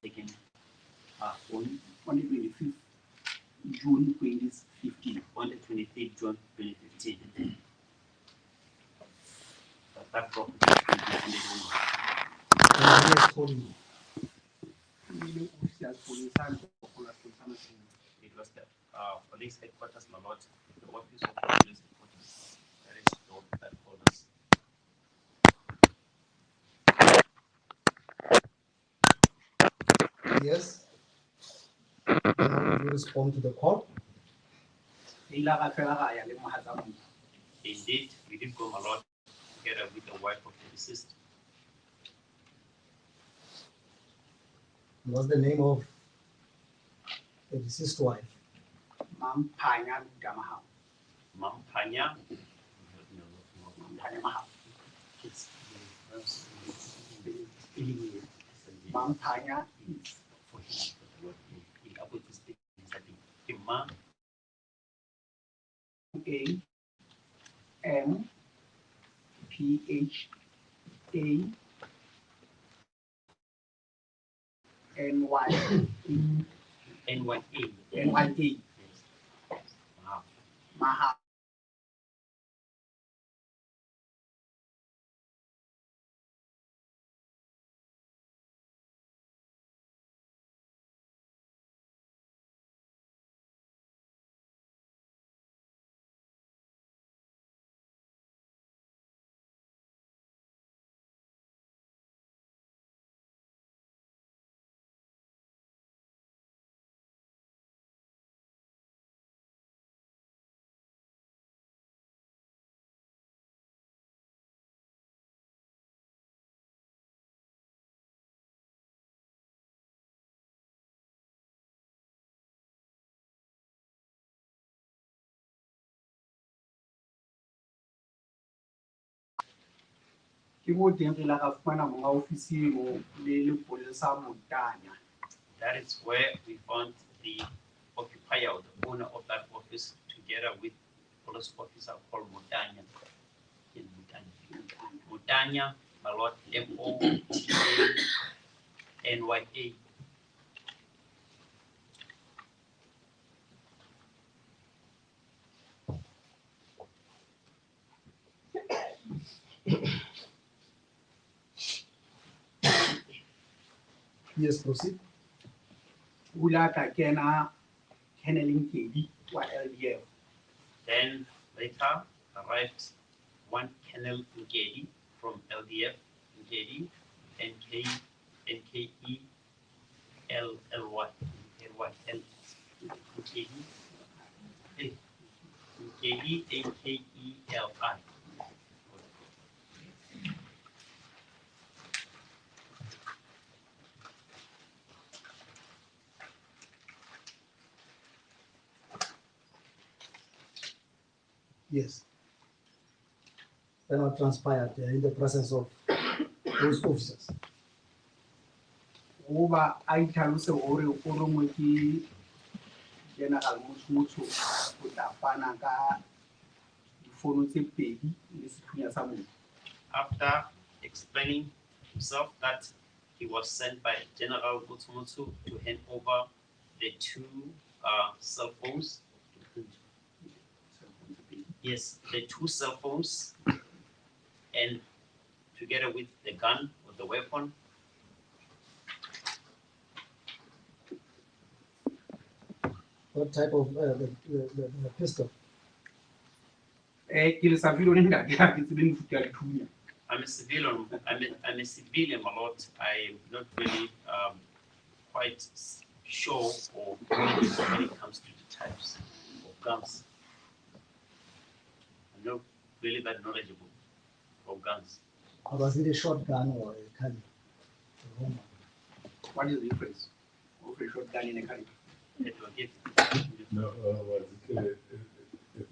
taken on the 25th June 2015. On the 23rd June 2015. That property is handed over. It was the police headquarters, my lord, the office of the police headquarters. That is the office that called us. Yes. How would you respond to the call? Indeed, we did go, my lord, together with the wife of the deceased. What's the name of the deceased wife? Mahao. Mahao. NYA. Mahao. That is where we found the occupier, the owner of that office, together with police officer called Mutanya. Mutanya, my lord, MOTANYA. Yes, proceed. Then later arrived one Colonel Nkedi from LDF, Nkedi, NKE, LLY, Nkedi, NKELI. Yes. Then what transpired in the presence of those officers? General Mutu After explaining himself that he was sent by General Mutu to hand over the two cell phones. Yes, the two cell phones, and together with the gun or the weapon. What type of the pistol? I'm a civilian. I'm a civilian, my lord. I'm not really quite sure or when it comes to the types of guns. I'm not really that knowledgeable of guns. Was it a shotgun or a caliber? What is the difference of a shotgun and a caliber? No, was it a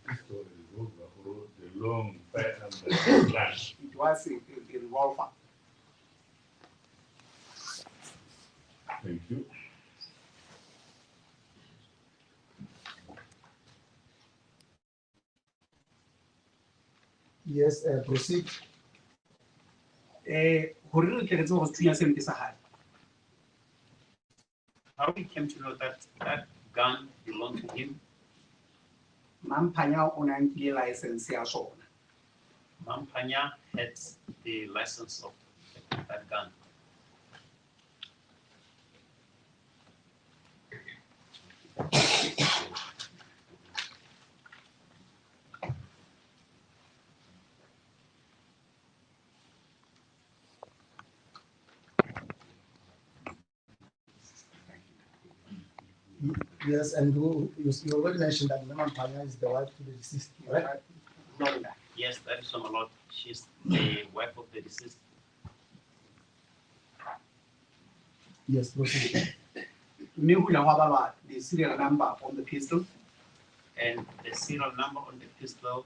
pistol, a revolver, or the long firearm that flash? It was a revolver. Thank you. Yes, proceed. How we came to know that that gun belonged to him? Mampanya o na nkile license ya sona. Mampanya had the license of that gun. Yes, and you already mentioned that Mampanya is the wife to the deceased, right? Lona. Yes, that is from a lot. She's the wife of the deceased. Yes, proceed. Mme ho la hwa balwa the serial number on the pistol. And the serial number on the pistol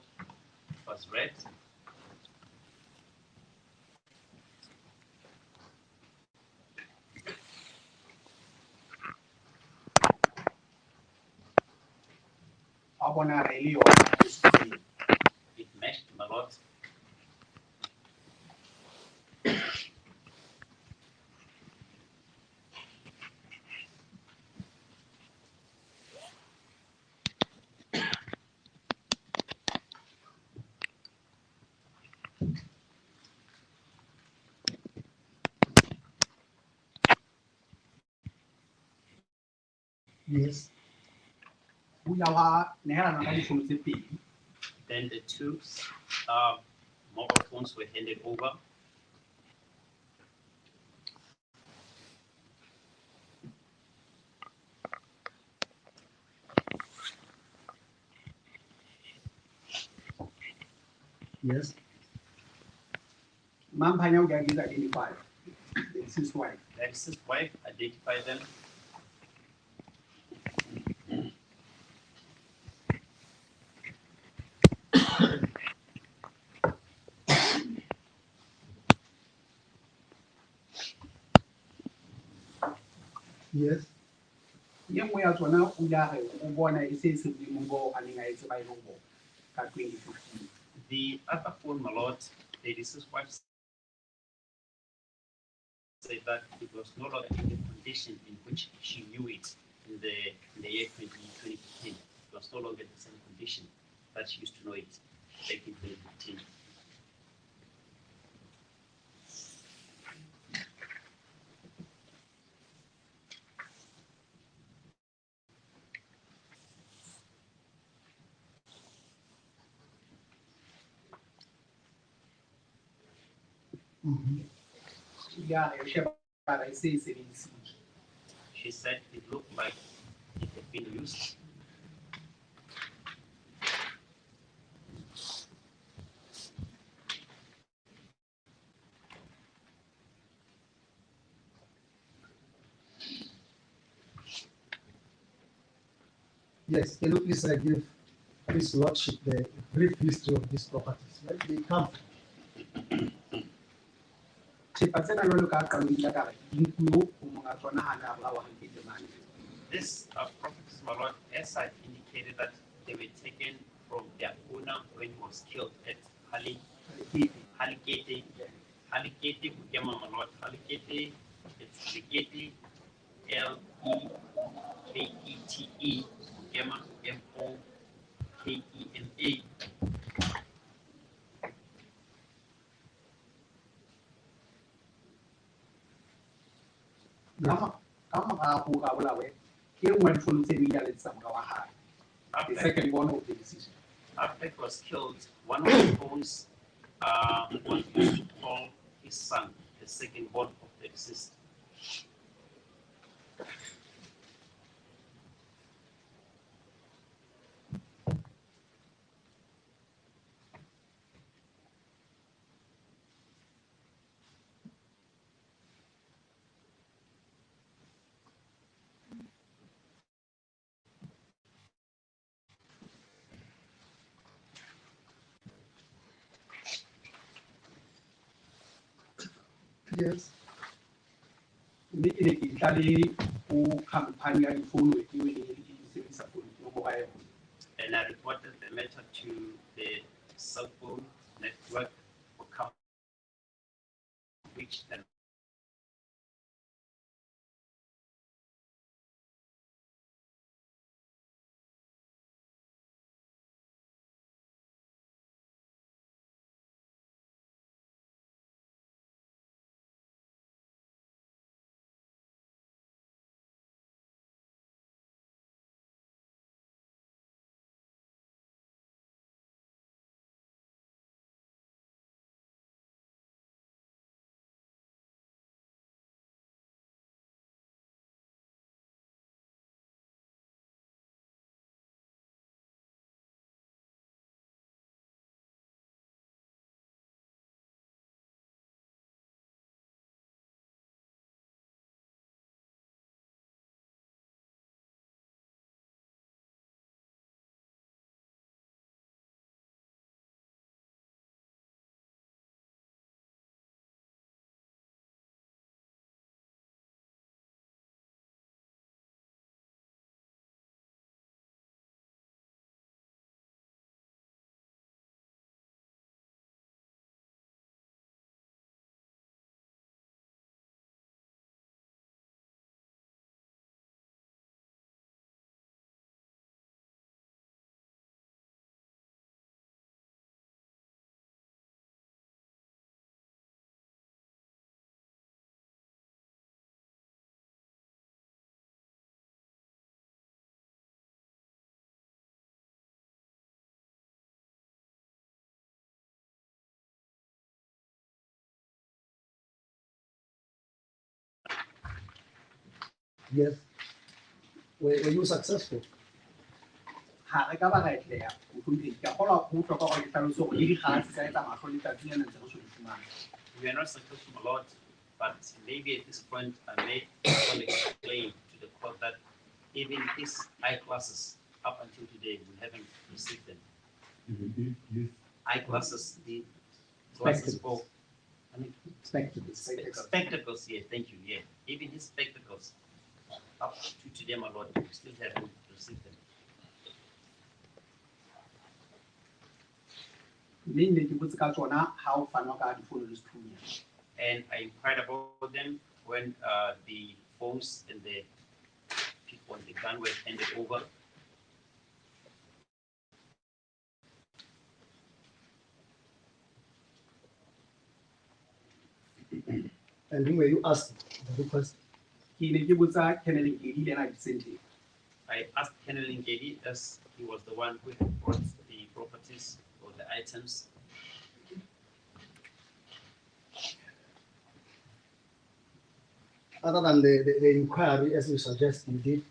was read. Wa bona re le yona. It matched him a lot. Yes. Ho ya hwa nehelana ka difounu tse pedi. Then the two mobile phones were handed over. Yes. Mampanya o is identified. The deceased wife. The deceased wife identified them. Yes. Ye nngwe ya tsona o ile re o bona e se se di mo a neng a etse ba ile go ka 2015. The other phone, my lord, the deceased wife said that it was no longer in the condition in which she knew it in the year 2015. It was no longer the same condition that she used to know it back in 2015. Mm-hmm. She said it looked like it had been used. Yes, can you please give His Lordship the brief history of these properties? Where do they come from? This properties, my lord, as I indicated that they were taken from their owner when he was killed at Halikete, Bukema, my lord, Halikete, it's Halikete, Lekete, Bukema, Mokema. The second one of the decision. After he was killed, one of the phones was used to call his son, the second born of the deceased. Yes. And I reported the matter to the cell phone network which Yes. Were you successful? Ha re ka ba right there. Mohlomphedi ke a kgolwa ho bohlokwa hore ke hlalose hore le dikgala tse sa etsa mahlo letsatsing lena ntse re so di fumana. We are not successful a lot, but maybe at this point I may well explain to the court that even his eyeglasses up until today we haven't received them. Even if Eyeglasses, the glasses for Spectacles. spectacles, yeah, thank you, yeah. Even his spectacles up to today, my lord, we still haven't received them. Mme ne ke botse ka tsona ha o fanwa ka difounu le sethunya. And I inquired about them when the phones and the people on the gun were handed over. And whom were you asked the request? Ke ne ke botsa Colonel Ngedi le ena a di senteng. I asked Colonel Ngedi, as he was the one who had brought the properties or the items. Other than the inquiry, as you suggest you did,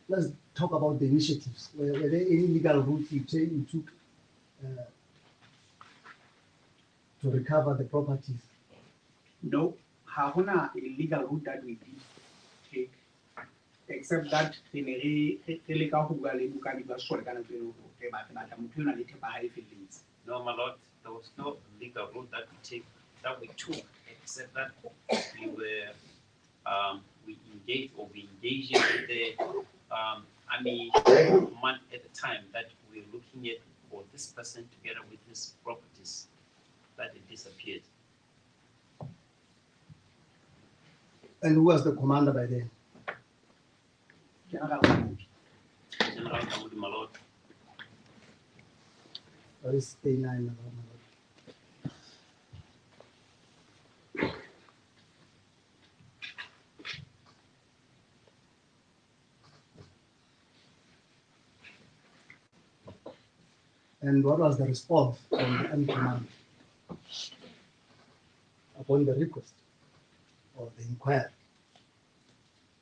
let's talk about the initiatives. Were there any legal routes you took to recover the properties? No, ha hona a legal route that we did take, except that re ne re leka ho bua le bokadi ba sole ka nako eno hore ba batla motho yo nang le thepa ha e felletse. No, my lord, there was no legal route that we took, except that we engaged with the army command at the time that we were looking at for this person together with his properties that had disappeared. And who was the commander by then? General Mahao. General Kamudi, my lord. Or is A9 my lord? And what was the response from the army command upon the request or the inquiry?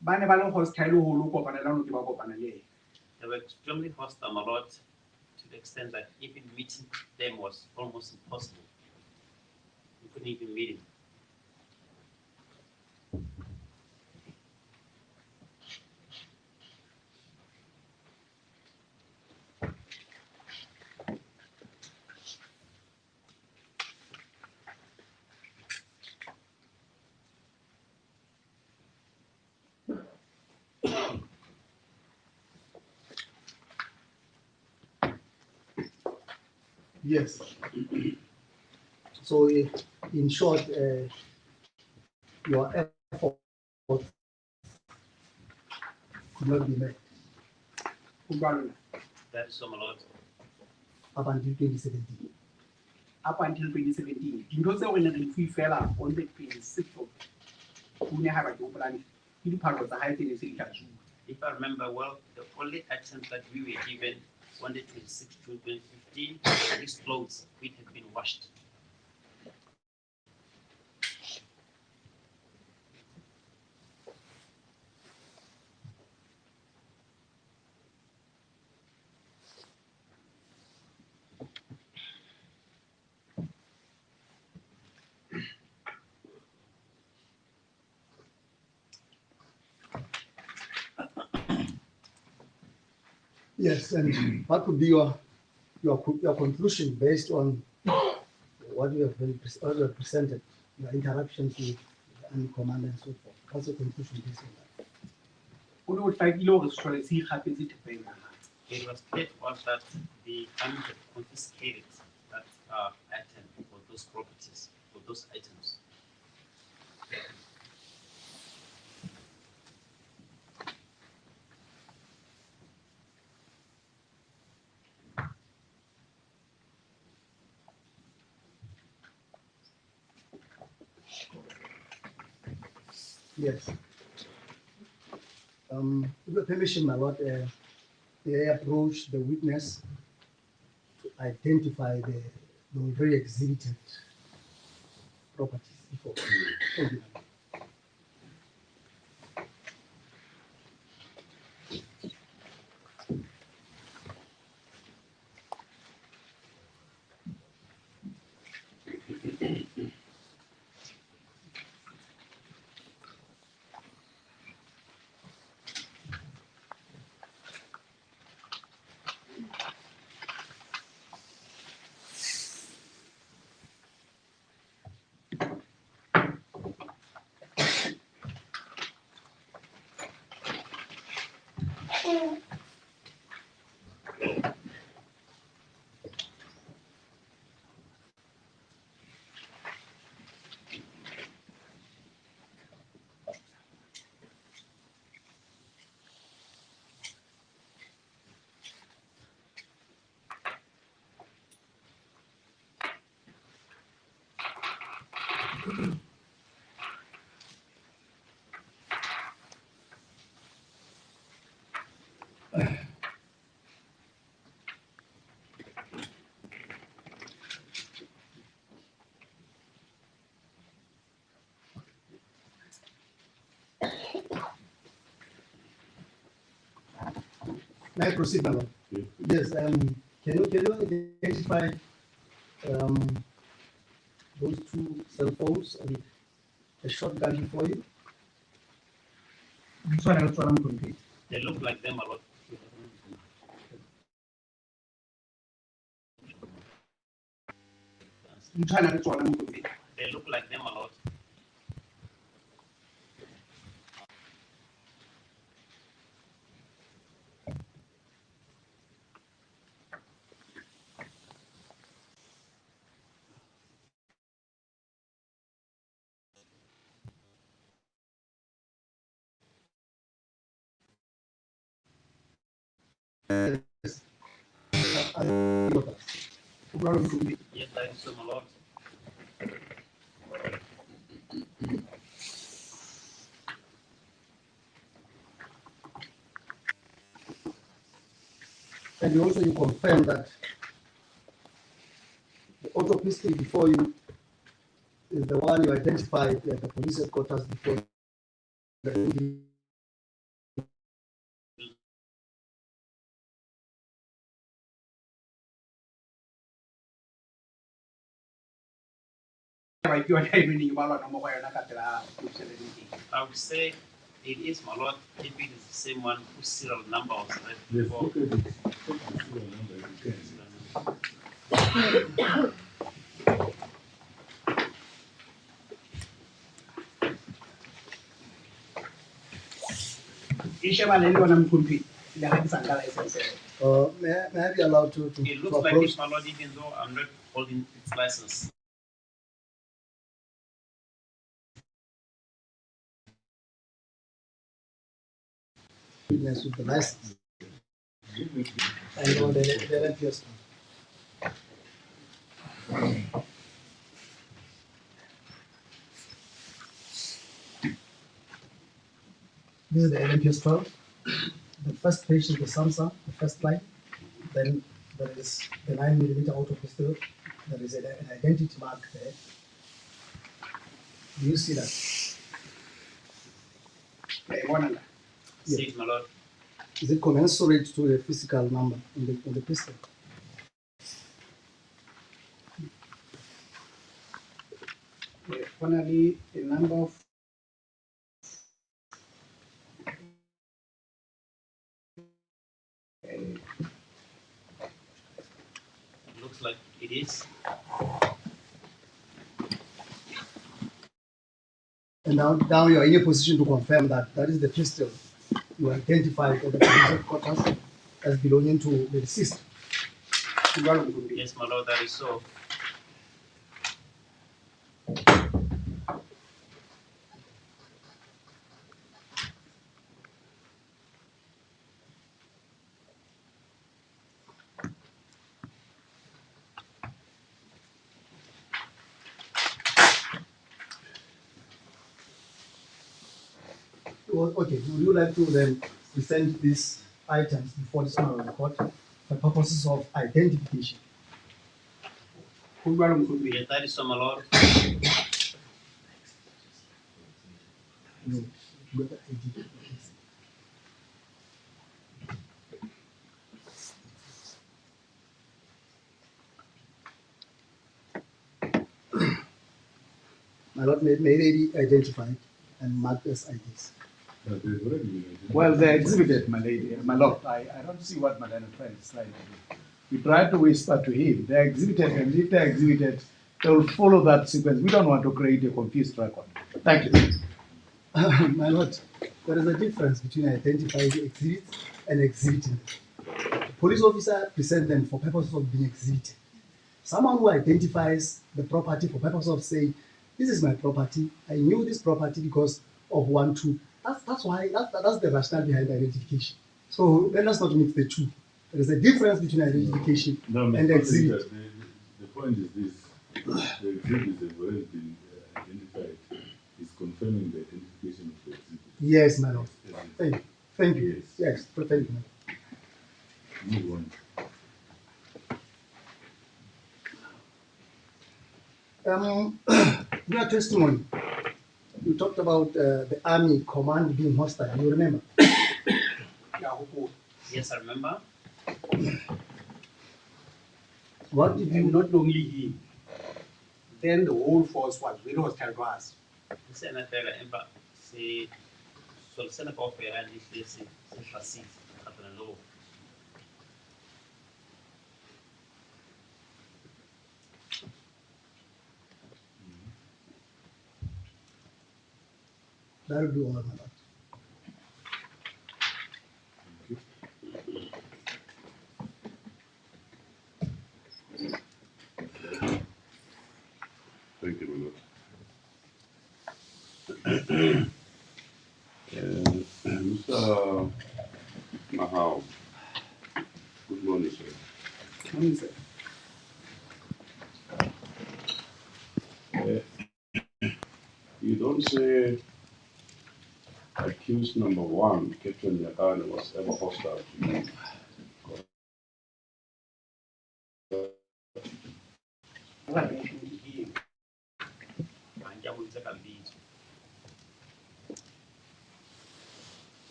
Ba ne ba le hostile ho lo kopana le ke ba kopana le ena. They were extremely hostile, my lord, to the extent that even meeting them was almost impossible. We couldn't even meet him. Yes. So, in short, your effort could not be met Ho jwalo That is so, my lord. up until 2017. up until 2017. Dintho tseo re ne re di fela on the 26th of June ha ba ke hopolane ke diphahlo tsa hae tse ne se di hlatsuwa. If I remember well, the only items that we were given on the 26th June 2015 were his clothes, which had been washed. Yes, and what could be your conclusion based on what you have presented, your interactions with the army commander and so forth? What's your conclusion based on that? Ho ne ho hlakile hore sehlohle se ikgapetse thepa ena. It was clear to us that the army had confiscated that item or those properties or those items. Yes. With your permission, my lord, may I approach the witness to identify the already exhibited properties before. Thank you. May I proceed, my lord? Yes. Can you identify those two cell phones and a shotgun before you? This one also I'm complete. They look like them a lot. Which one also I'm complete. They look like them a lot. Yes. Yes, I saw them a lot. And also you confirm that the auto pistol before you is the one you identified at the police headquarters before the Right, you are telling me about no more than I would say it is my lord if it is the same one whose serial number was read Yes, before. look at it. Check the serial number if you can. Ishaman anyone I'm complete. The hands and license. may I be allowed to It looks like approach? it, my lord, even though I'm not holding its license. Witness with the license Give it to and on the LPS. This is the LMPS 12. The first page is the Samsung, the first line. Then there is the 9mm auto pistol. There is an identity mark there. Do you see that? See it, my lord. Is it commensurate to the physical number in the pistol? Finally, the number of It looks like it is. And now you are in a position to confirm that that is the pistol you identified at the police headquarters as belonging to the deceased. Yes, my lord, that is so. Well, okay, would you like to then present these items before this honorable court for purposes of identification? Yes, that is so, my lord. No, whether ID. My lord, may they be identified and marked as IDs. But they've already been identified. Well, they're exhibited, my lady, my lord. I don't see what Madam is trying to do. We tried to whisper to him. They're exhibited, and if they're exhibited, they will follow that sequence. We don't want to create a confused record. Thank you. My lord, there is a difference between identifying exhibits and exhibiting them. The police officer presents them for purposes of being exhibited. Someone who identifies the property for purpose of saying, this is my property, I knew this property because of 1, 2. That's the rationale behind identification. So let us not mix the two. There is a difference between identification and exhibit. The point is this: the exhibits have already been identified. It's confirming the identification of the exhibit. Yes, my lord. Thank you. Thank you. Yes. Yes, thank you. Move on. Your testimony, you talked about the army command being hostile. You remember? Yes, I remember. What did And you? not only him, then the whole force was very hostile to us. Se na fela empa se soluzione può operare di se fascista tra loro. That will be all, my lord. Thank you, my lord. Mr. Mahao, good morning, sir. You don't say accused number 1, Captain Yakane, was ever hostile to you.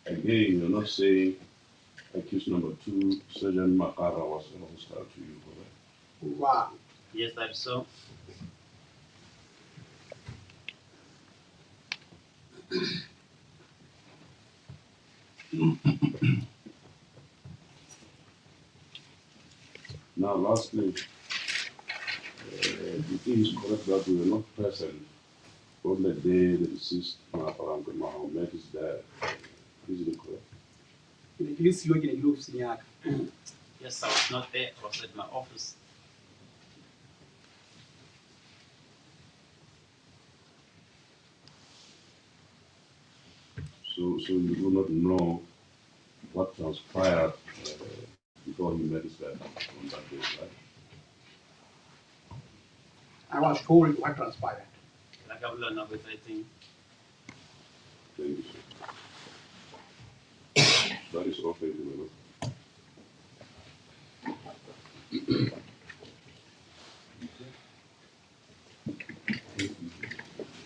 Again, you're not saying accused number 2, Sergeant Makara, was ever hostile to you, correct? Wow. Yes, that's so. Now, lastly, you think it's correct that we were not present on the day the deceased Mahao met his dad? Is it correct? Yes, I was not there. I was at my office. So you do not know what transpired before he met his dad on that day, right? I was told what transpired. Like I will learn everything. Thank you, sir. That is all. Thank you, my lord.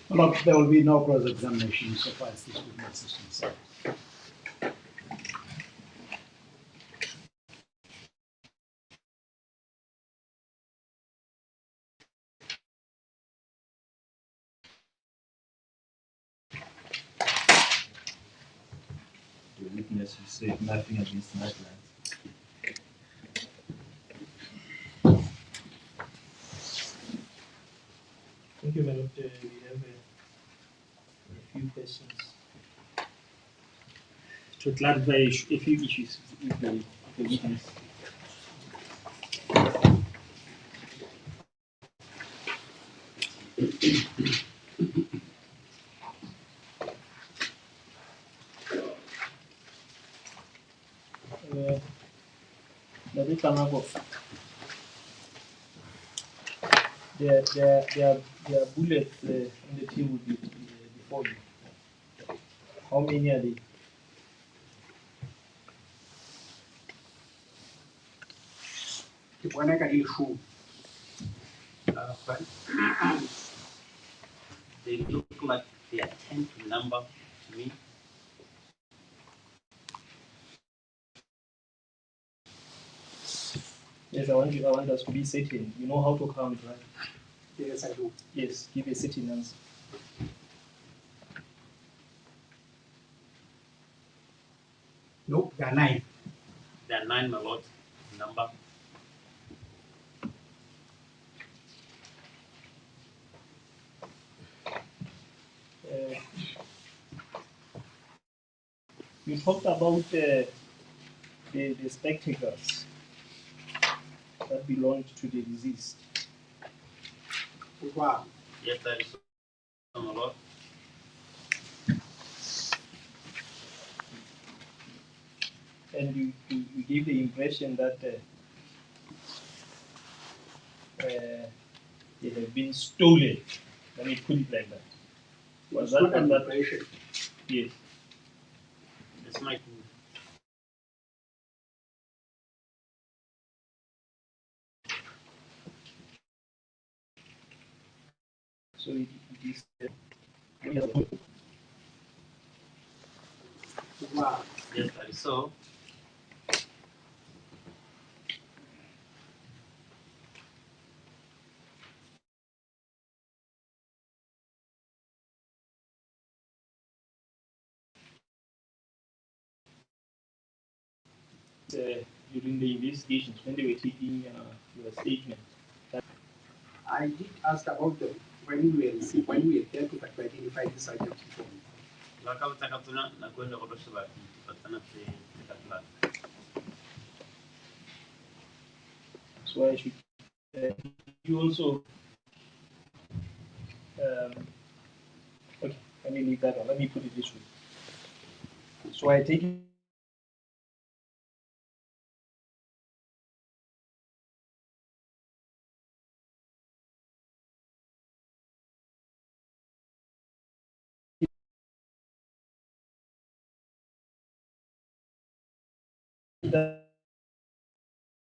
Lord, there will be no cross-examination so far as this witness is concerned. The witness will say nothing against my client. Thank you, Madam Chair. We have a few questions to clarify a few issues with the witness. There are bullets on the table before you. How many are they? But they look like they are 10 to number to me. Yes, I want us to be certain. You know how to count, right? Yes, I do. Yes, give a certain answer. Nope, there are 9. There are 9, my lord. number. You talked about the spectacles that belonged to the deceased. Wow. Yes, that is a lot. And you gave the impression that they have been stolen. Let me put it like that. Was It's that not an that? impression. Yes. That's my So it is. Wow. yes, that is so. During the investigations when they were taking your statement. I did ask about them when we were there to identify this identity. So I should you also okay, let me leave that one. Let me put it this way. So I take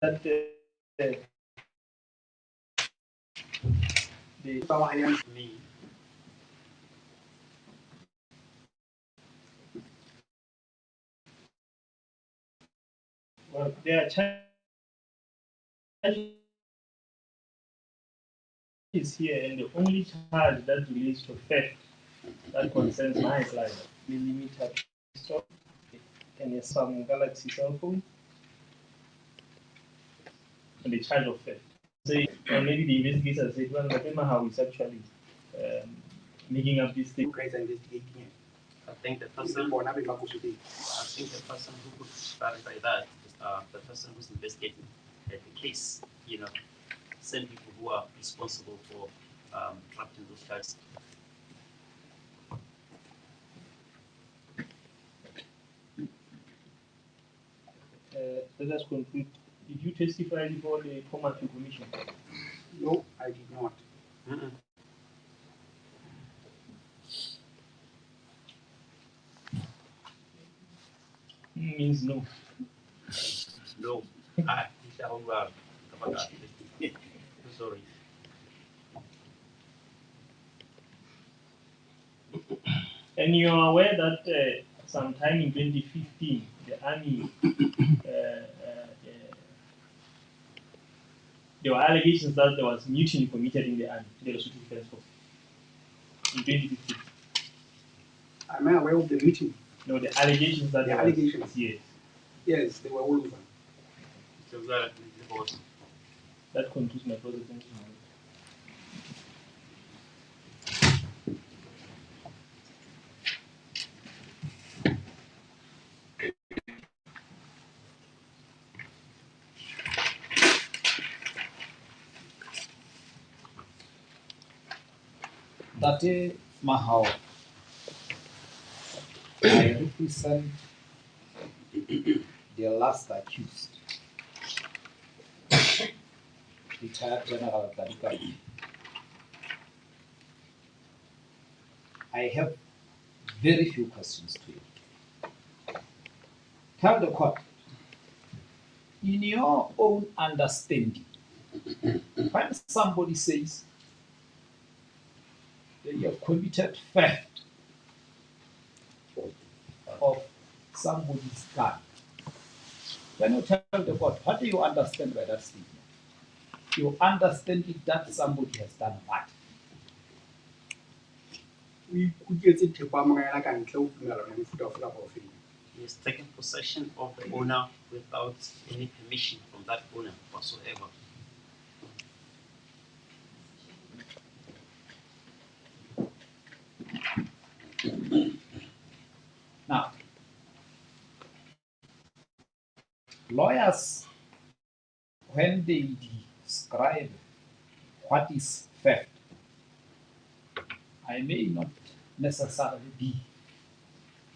that the Me, well there are charges here, and the only charge that relates to theft that concerns my client will limit her store and some Galaxy cell phone and the charge of theft. Say, or maybe the investigator said, well, Mahao is actually making up this thing. You guys are investigating it. I think the person who could clarify that is the person who's investigating the case, same people who are responsible for drafting those charges. Let us conclude. Did you testify before the Commercial Commission? No, I did not. Means no. No. Sorry. And you are aware that sometime in 2015, the Army, there were allegations that there was mutiny committed in the Army, the Lesotho Defense Force, in 2015. Am I aware of the meeting? No, the allegations that The there allegations? was, yes. Yes, they were all over. So that concludes my presentation. Tate Mahao, I represent the last accused, retired General Gadika. I have very few questions to you. Tell the court, in your own understanding, when somebody says that you have committed theft of somebody's gun, can you tell the court, what do you understand by that statement? You understand it that somebody has done what? We could get it to Pamela and Cloak Melon and foot of Lapa. He has taken possession of the owner without any permission from that owner whatsoever. Now, lawyers, when they describe what is theft, I may not necessarily be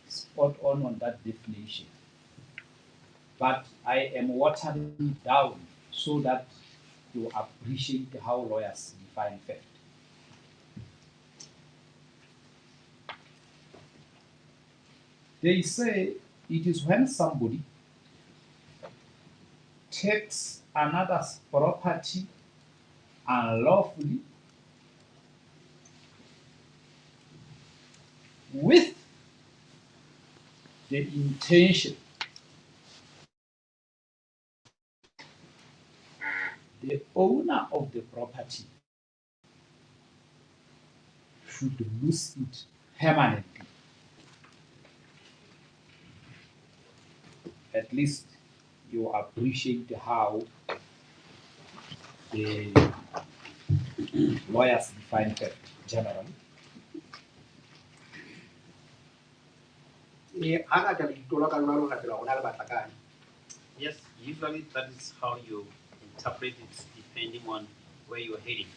spot on that definition, but I am watering it down so that you appreciate how lawyers define theft. They say it is when somebody takes another's property unlawfully with the intention the owner of the property should lose it permanently. At least you appreciate how the lawyers define theft generally. Yes, usually that is how you interpret it depending on where you are heading.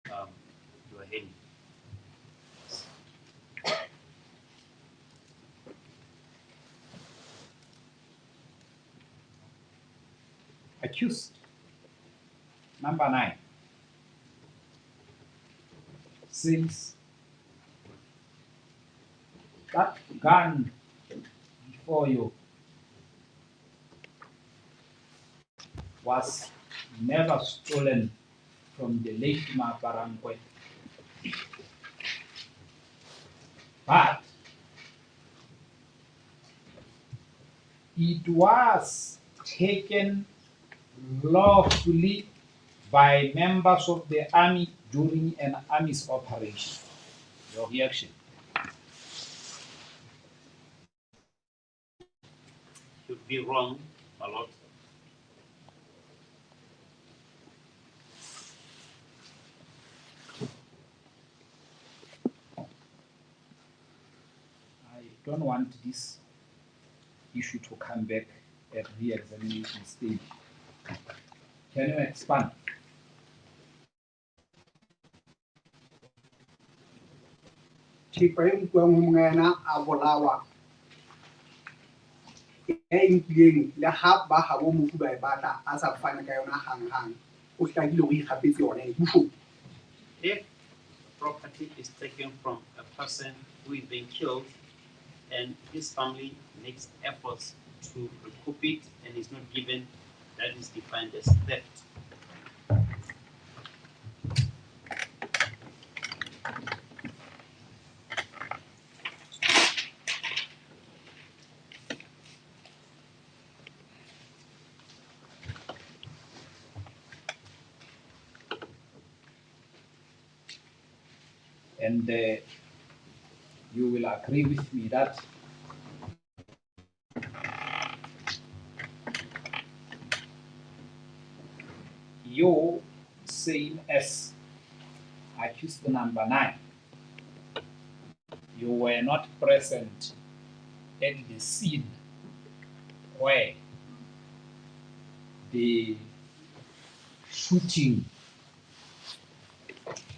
You are heading. Accused. Number 9 says that gun before you was never stolen from the late Maparangwe, but it was taken lawfully by members of the army during an army's operation. Your reaction? You'd be wrong a lot. I don't want this issue to come back at re-examination stage. Can you expand? Thipa e nkuang ho mongena a bolawa e nkileng le ha ba habo mofu ba e batla a sa fane ka yona hang o hlakile o ikgapetse yona e bofo. If property is taken from a person who is being killed and his family makes efforts to recoup it and is not given, that is defined as theft. And you will agree with me that you, same as accused number 9, you were not present at the scene where the shooting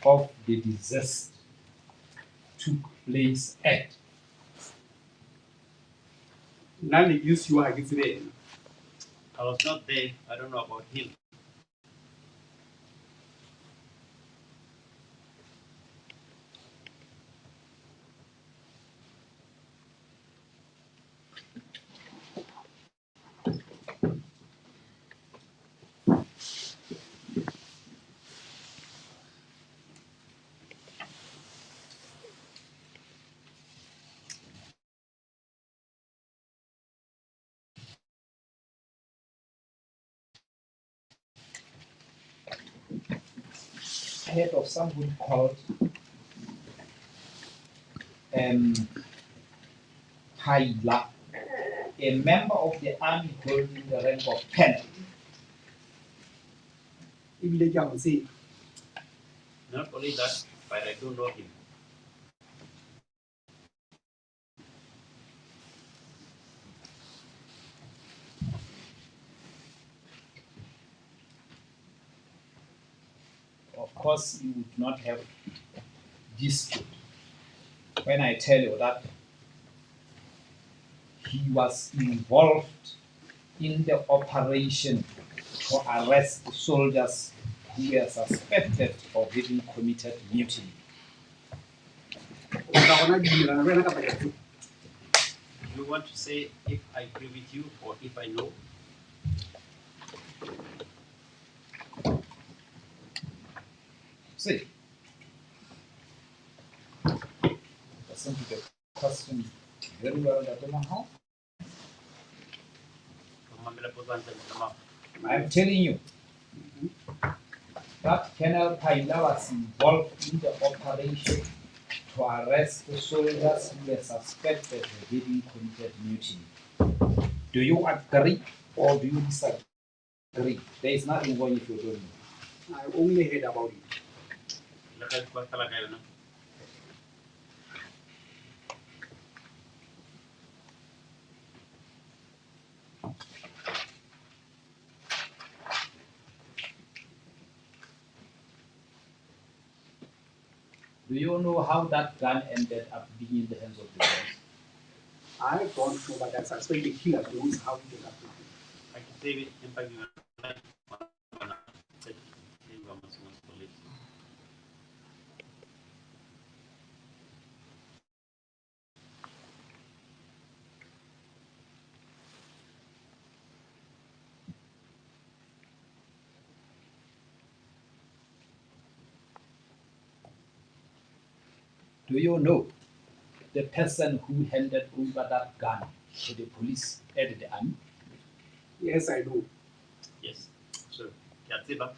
of the deceased took place at. None use you against them. I was not there. I don't know about him. Head of something called Paila, a member of the army holding the rank of colonel. ebile ke a mo tseba. Not only that, but I don't know him. Of course, you would not have dispute when I tell you that he was involved in the operation to arrest the soldiers who were suspected of having committed mutiny. O batla gona dumelana le wena kapa ke a tseba? You want to say if I agree with you or if I know? See, listen to the question very well, Dr. Mahao. I'm telling you that Colonel Paila was involved in the operation to arrest the soldiers who were suspected of having committed mutiny. Do you agree or do you disagree? There is nothing wrong if you don't know. I only heard about it. Do you know how that gun ended up being in the hands of the police? I don't know, but I suspect the killer knows how to get up to him. I can say it in fact, you are like, Do you know the person who handed over that gun to the police at the army? Yes, I know. yes. So, Yatsiba,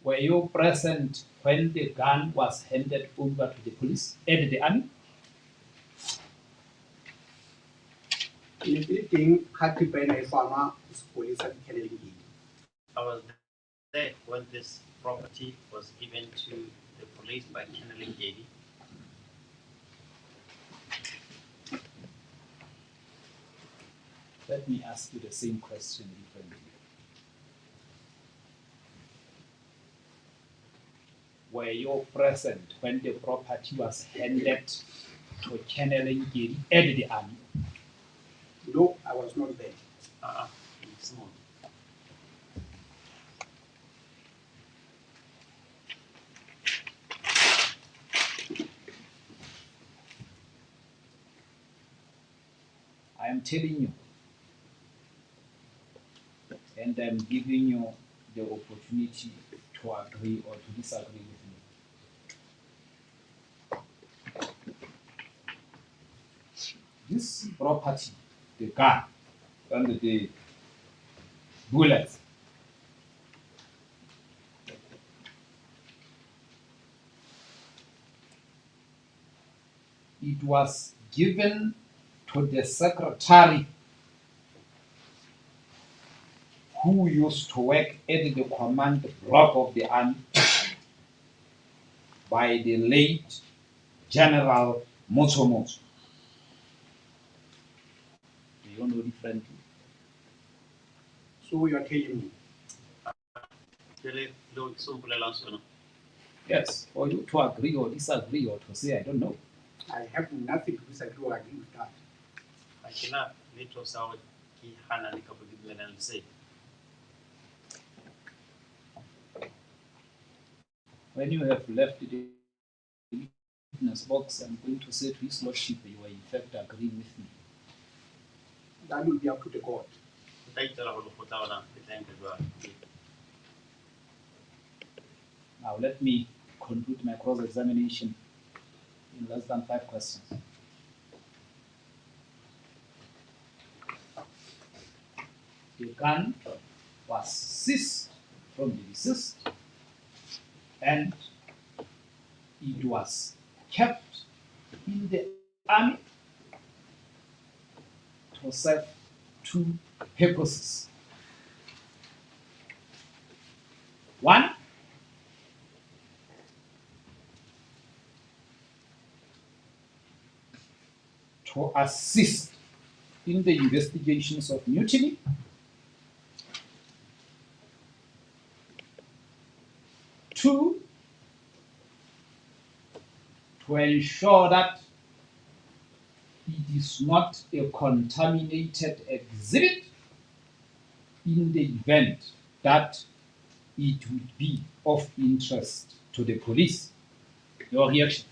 Were you present when the gun was handed over to the police at the army? Ke ne teng ga thipa ena e fanwa sepolesa di-kenneleng eng. I was there when this property was given to the police by Kenneling Gady. Let me ask you the same question differently. Were you present when the property was handed to Colonel Ngedi at the army? No, I was not there. It's small. I am telling you, and I'm giving you the opportunity to agree or to disagree with me. This property, the gun and the bullets, it was given to the secretary who used to work at the command block of the army by the late General Motsomoso. Do you know differently? So you are telling me. Yes, for you to agree or disagree or to say, I don't know. I have nothing to disagree or agree with that. I cannot let us out ki hana ni kabu gibela and say. When you have left the witness box, I'm going to say to His Lordship, you are in fact agreeing with me. That will be up to the court. Now let me conclude my cross-examination in less than 5 questions. The gun was seized from the deceased and it was kept in the army to serve two purposes. One, to assist in the investigations of mutiny. Two, to ensure that it is not a contaminated exhibit in the event that it would be of interest to the police. Your reaction?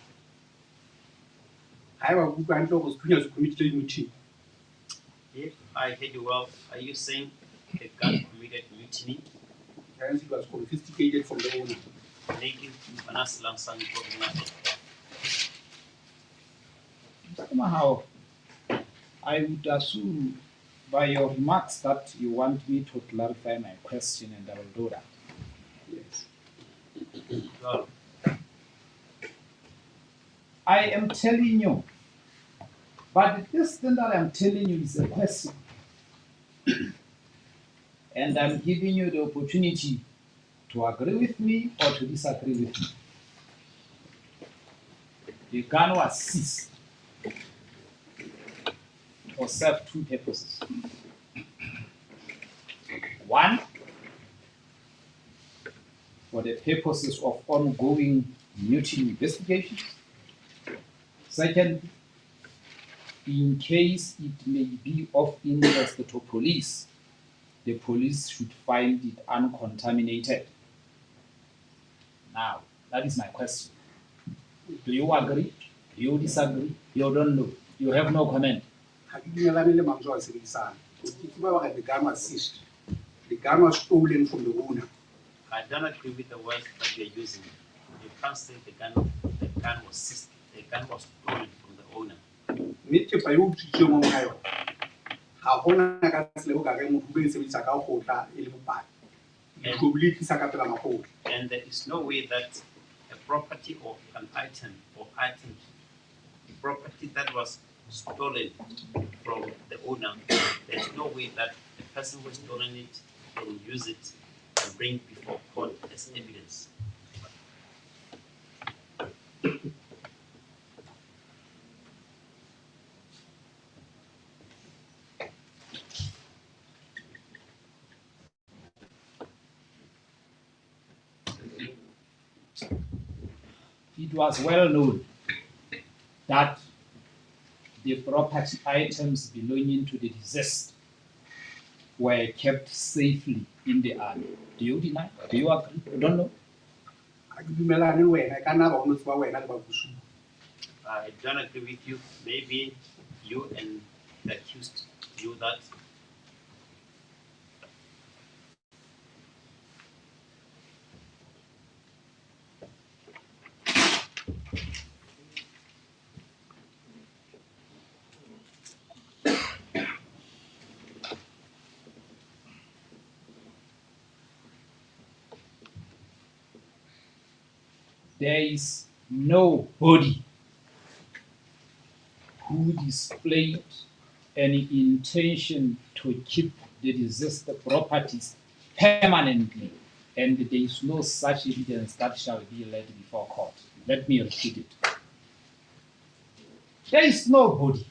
If I heard you well, are you saying the gun committed mutiny? Hence, it was confiscated from the owner. Making Manas Langsang Mr. Mahao, I would assume by your remarks that you want me to clarify my question, and I will do that. Yes. well, I am telling you, but this thing that I'm telling you is a question. And I'm giving you the opportunity to agree with me or to disagree with me. The gun was seized to serve two purposes. One, for the purposes of ongoing mutiny investigations. Second, in case it may be of interest to police, the police should find it uncontaminated. Now, that is my question. Do you agree? Do you disagree? You don't know. You have no comment. The gun was seized. The gun was stolen from the owner. I don't agree with the words that you're using. You can't say the gun was seized. The gun was stolen from the owner. And there is no way that a property or an item or items, property that was stolen from the owner, there's no way that the person who has stolen it can use it and bring it before court as evidence. It was well known that the property items belonging to the deceased were kept safely in the army. Do you deny? Do you agree? You don't know? I don't agree with you. Maybe you and the accused knew that. There is nobody who displayed any intention to keep the deceased properties permanently, and there is no such evidence that shall be led before court. Let me repeat it. There is nobody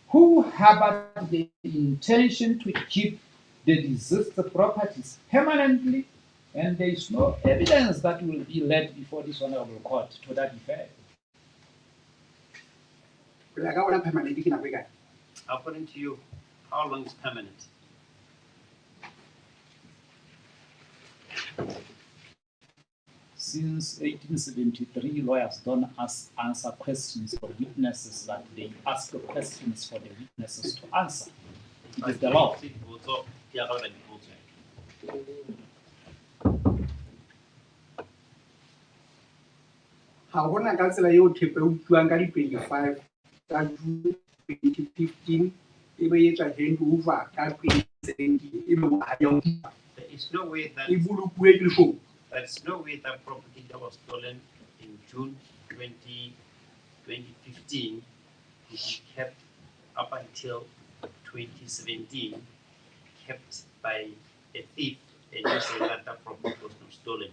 who harbored the intention to keep the deceased properties permanently, and there is no evidence that will be led before this honorable court to that effect. According to you, how long is permanent? Since 1873, lawyers don't answer questions for witnesses, but they ask questions for the witnesses to answer. It is the law. Ga gona ka tsela eo thepe o utlwang ka di-25 ka 2015 e be etswa handover ka There is no way that there's no way that property that was stolen in June 2015 could be kept up until 2017, kept by a thief, and you say that that property was not stolen.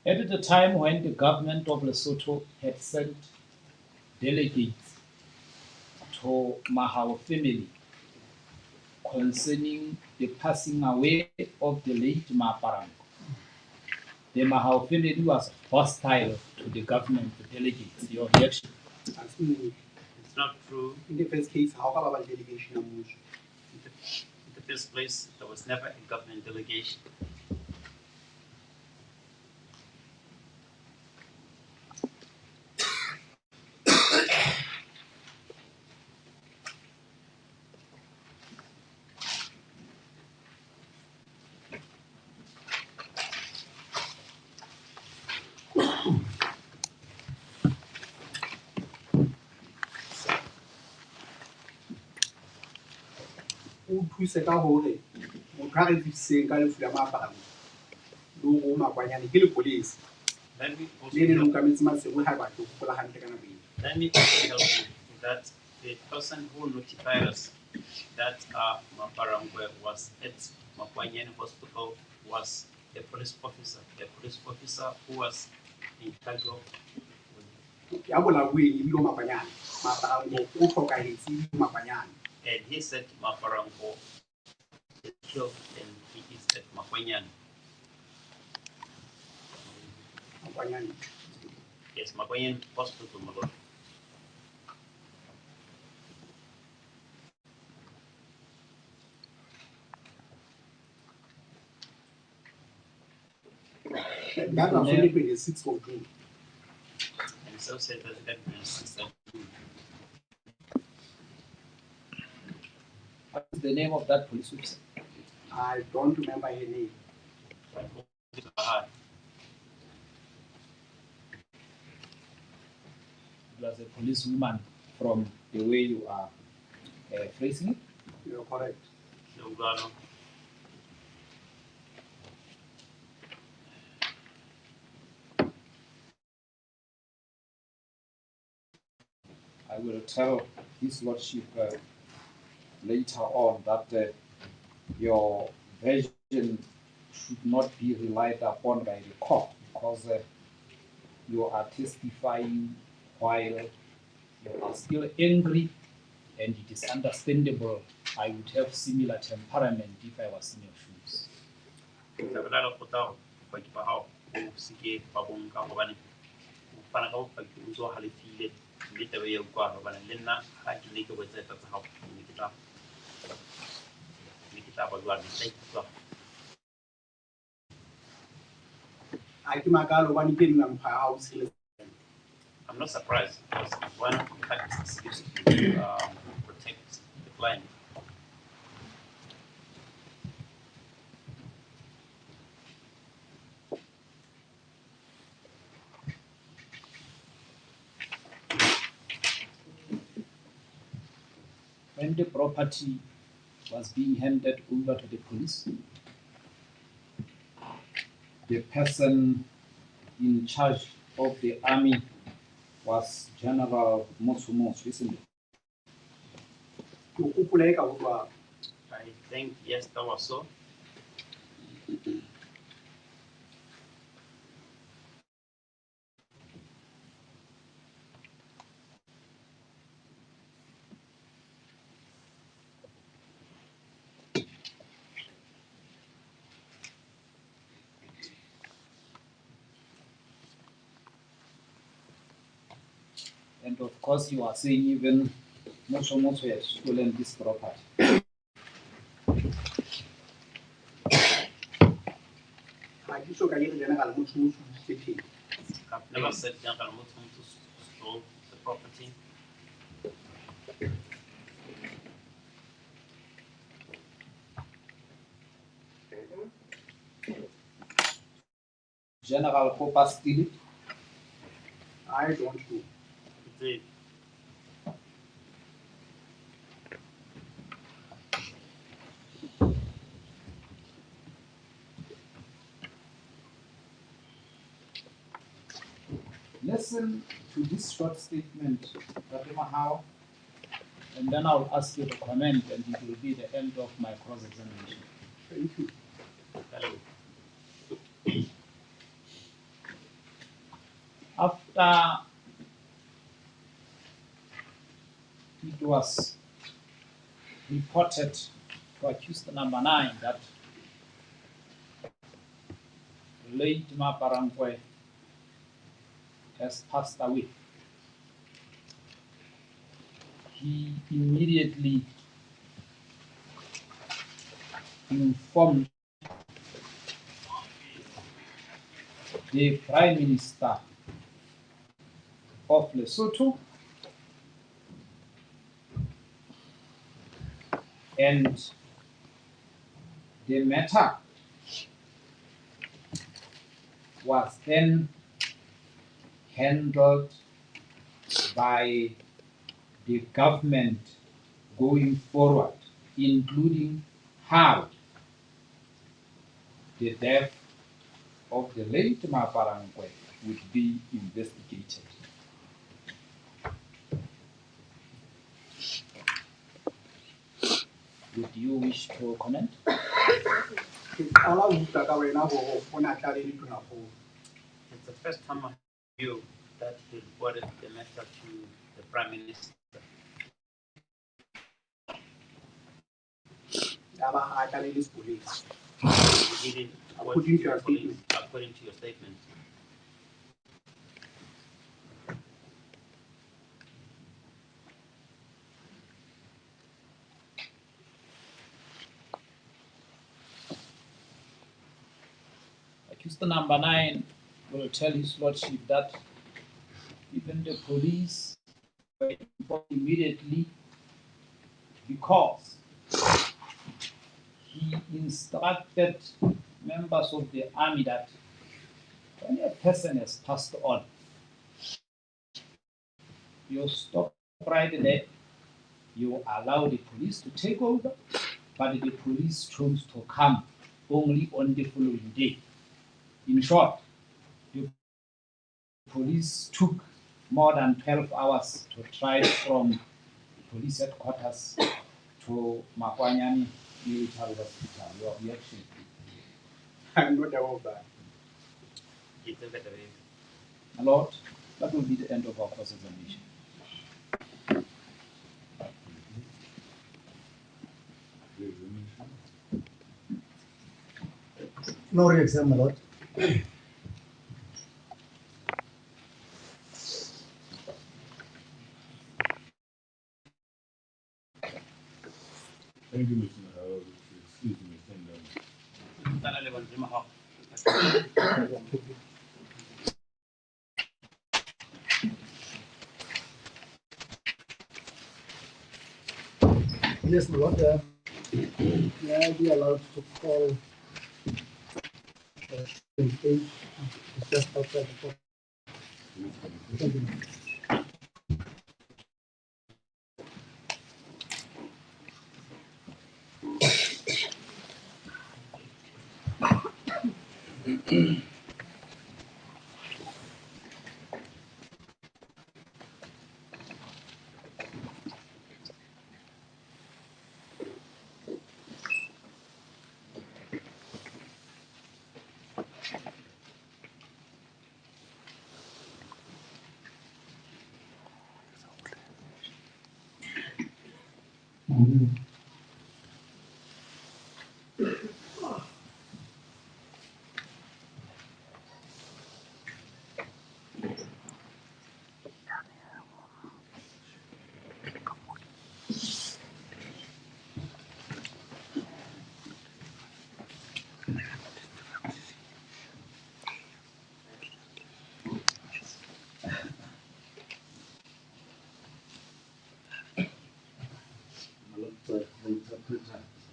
At the time when the government of Lesotho had sent delegates to Mahao family concerning the passing away of the late Maaparango, the Mahao family was hostile to the government delegates. Your reaction? It's not true. In the first case, how about delegation of motion? In the first place, there was never a government delegation. O thuse ka hore motho a rekisitseng ka lefu la Maaparango le ho makwanyane ke lepolesa Then we also le le help- lokametse masego ha ba tlo gopola hantle ka nako eo. Let me also help you that the person who notified us that Maparangwe was at Makwanyan Hospital was a police officer who was in charge of. Ya bolaong ebile o makwanyane Maaparango o tlhokahetse ebile o makwanyane. And he said Maparango is killed and he is at Makwanyan. Makwanyane. Yes, Makwanyan Hospital, my lord. That was only 26th of June. And so said that that was What is the name of that police officer? I don't remember her name. Mahao. It was a policewoman from the way you are phrasing it. You're correct. Ugano. I will tell His Lordship later on that your version should not be relied upon by the court because you are testifying while you are still angry, and it is understandable. I would have similar temperament if I was in your shoes. Tabelala kota kwa kipahao usike babong ka hobane o fana ka bopaki o ntso halefile mme taba e utlwa hobane le nna ha ke ne ke botsa tsa hao mme ke tla ba jwa di tla. I ke makalo hobane ke nna mpha ha o tshile. I'm not surprised because one practice is to protect the client. When the property was being handed over to the police, the person in charge of the army was General Mosumos, isn't it? Ke gopola e ka ho jwalo. I think yes, that was so. And of course, you are saying even Mosumos had stolen this property. so ka yele general motho setting. I've never said General Muslim to stole the property. General Cooper steal it. I don't know. It did. Listen to this short statement, Dr. Mahao, and then I'll ask you to comment, and it will be the end of my cross-examination. Thank you. Hello. After it was reported to accused number 9 that late Maparangwe has passed away, he immediately informed the Prime Minister of Lesotho and the matter was then handled by the government going forward, including how the death of the late Maparangwe would be investigated. Would you wish to comment? Ke qala ho utlwa ka wena hore o na tlalele tonakgolo. It's the first time I hear that he reported the matter to the Prime Minister. Ya ba ha tlalele sepolesa. He didn't According to your police, according to your statement. Accused number 9 will tell his lordship that even the police were informed immediately because he instructed members of the army that when a person has passed on, you stop right there, you allow the police to take over, but the police chose to come only on the following day. In short, the police took more than 12 hours to drive from police headquarters to Makwanyani Military Hospital. Your reaction? I'm not aware of that. He took it away. My Lord, that will be the end of our cross-examination. No re-exam, my lord. Thank you, Mr. Mahao. Excuse me, stand down. Mahao. Yes, my lord. May I be allowed to call 28 just outside the court? Thank you.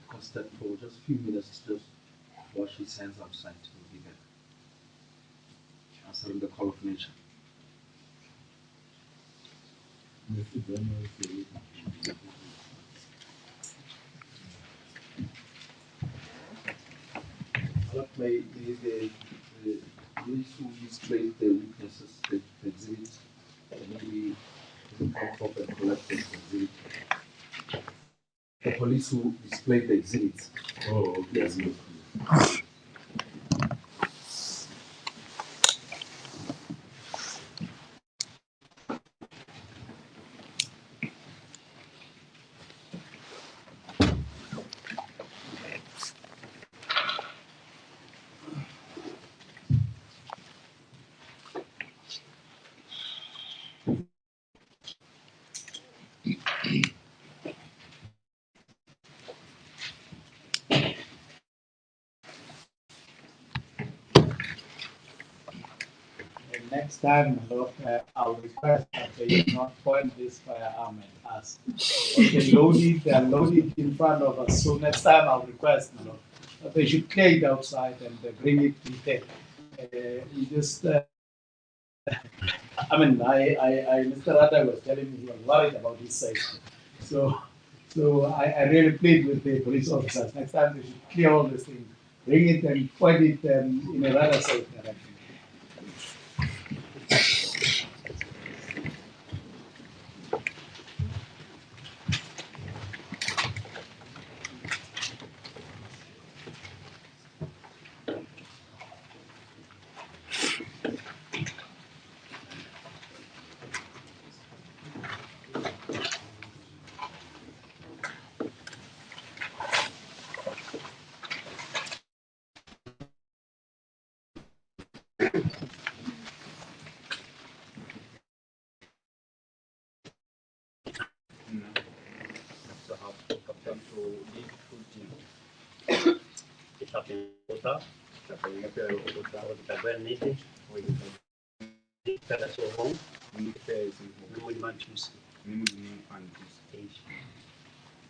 constant for just a few minutes, just wash his hands outside. We'll be back. Answering the call of nature. May the police who displayed the witnesses, the exhibit, maybe come forth and collect the exhibit. The police who displayed the exhibits. Oh, okay. Yes. And next time, Lord, I'll request that they not point this firearm at us. They load it in front of us. So next time, I'll request, Lord, that they should clear it outside and bring it to here. You just, Mr. Rada was telling me he was worried about his safety. So I really plead with the police officers. Next time, they should clear all these things, bring it and point it in a rather safe direction.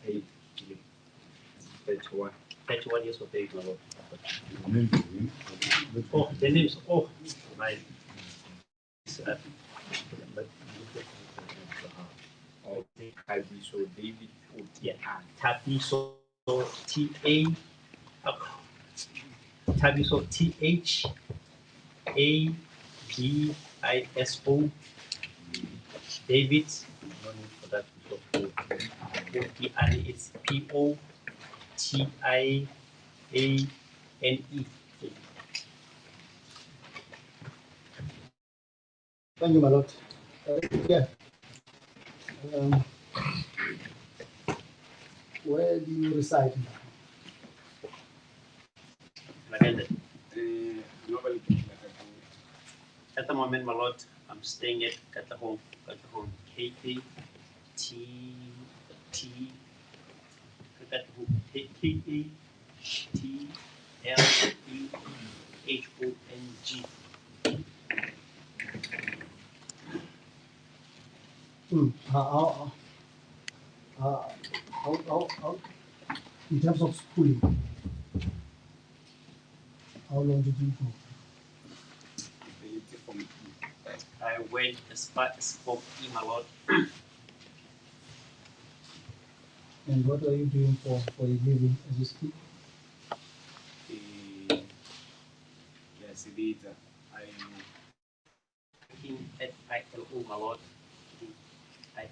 Eight. 31. 31 years of age, my lord. Oh, the names. Oh, my. Okay, Tabiso David. Yeah, Tabiso T-A. Tabiso T-H-A-B-I-S-O. David. No need for that. It's P-O-T-I-A-N-E. Thank you, my lord. Yeah. Where do you reside? At the moment, my lord, I'm staying at Katahong, K-A-T-T, K-A-T-L-E-H-O-N-G. How, in terms of schooling, how long did you go? I went as far as Form E, my lord. And what are you doing for a living as you speak? Yes, it is. I'm Working at ILO, my lord. ILO.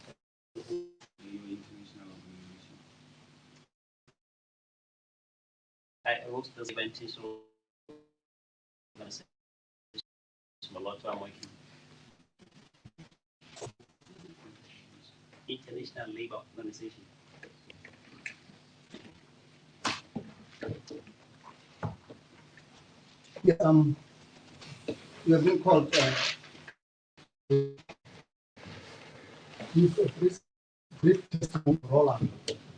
international organization. ILO is the international organization, my lord, so I'm working. International Labour Organization. Yeah, you have been called brief testimony Roland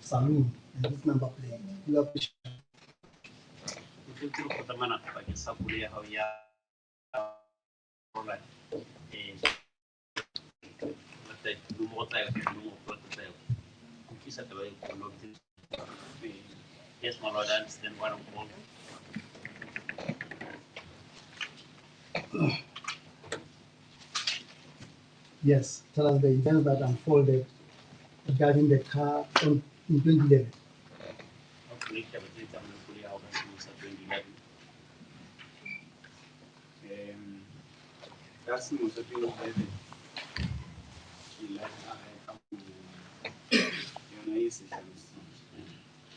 Saloon and this number plate. You appreciate Itu pertama bagi saya kuliah ya Roland. Nomor saya, kisah terbaik Yes, my lord, I understand what I'm called. Yes, tell us the events that unfolded regarding the car in 2011. Hopefully, I will do it. I'm going to fully out as soon as 2011. Ka selemo sa 2011 ke ile ka reka yona e se hlalositswe.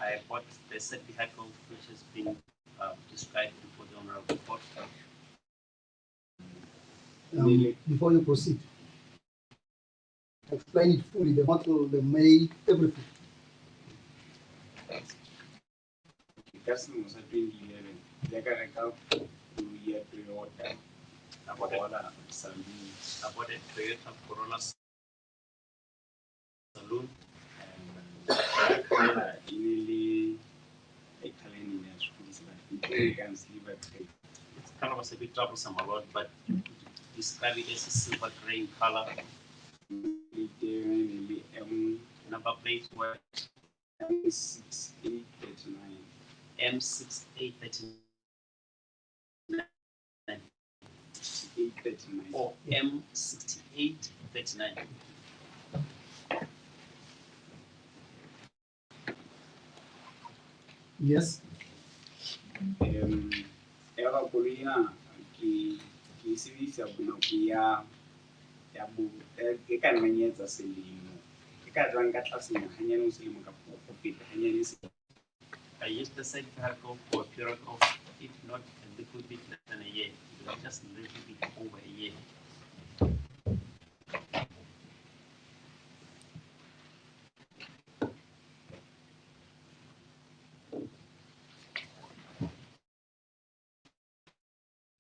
I bought the said vehicle which has been described before the honorable court. Before you proceed, explain it fully, the model, the make, everything. Ka selemo sa 2011 ke ile ka reka koloi ya Toyota Corolla Saloon. I bought a Toyota Corolla Saloon. Color e ne le e color e ne ya sokodisa batho e kang silver grey. Its color was a bit troublesome, my lord, but describe it as a silver gray in color. Le teng le Number plate were M6839. M6839 839. or M6839. Yes. Era koloi ena ke e sebedisa bonako ya e ka nnang ya etsa selemo e ka tswang ka tlasenyana hanyane ho selemo kapa ho feta hanyane selemo. I used the same vehicle for a period of, if not a little bit less than a year, it was just a little bit over a year.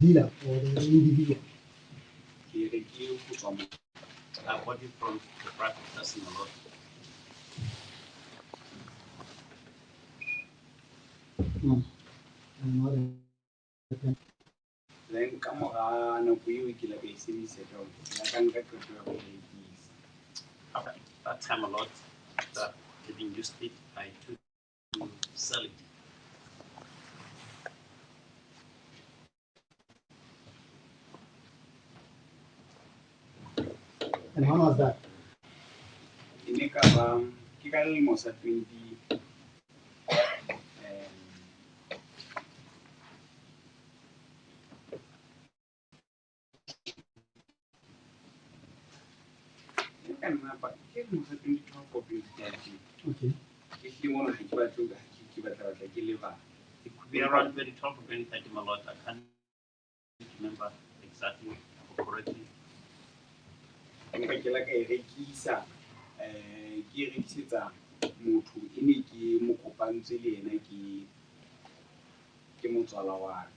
Dealer or the individual. Ke rekile ho tswa moo. I bought it from the private person a lot. And what happened? Then ka mora nako eo ke la ka e sebedisa ka hore ke la ka nka qeto ya ho e rekisa. After that time a lot, after having used it, I took to sell it. And how was that? E ne ka ba ke ka lemo sa 20 ka nna ba ke lemo sa 2012 or 2013. Okay. Ke hlimo ha ke batla ke leba. It could be around 2012 or 2013 a lot. I can't remember exactly or correctly. Empa ke la ka e rekisa ke e rekisetsa motho e ne ke mo kopantse le yena ke motswala wa ka.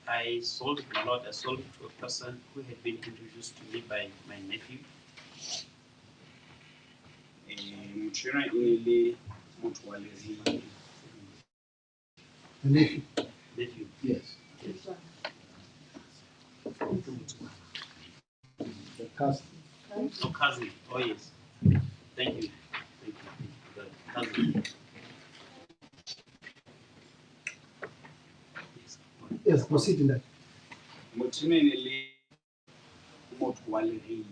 I sold it a lot. I sold it to a person who had been introduced to me by my nephew. Motho enwa e ne le motho wa Lezile. The nephew. Nephew. Yes. Yes. The cast. No, cousin. Oh, yes. Thank you. Thank you. The cousin. Yes, proceed in that. Motho enwa e ne le motho wa Lezile.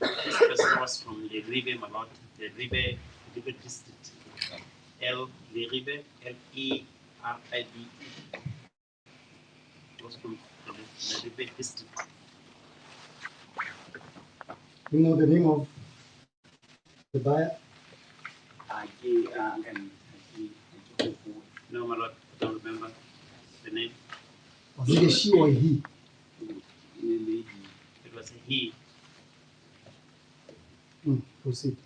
This person was from Leribe, my lord. Leribe district. Leribe, Leribe. It was from Leribe district. You know the name of the buyer? No, my lord, I don't remember the name. Was it a she or a he? It was a he. Proceed.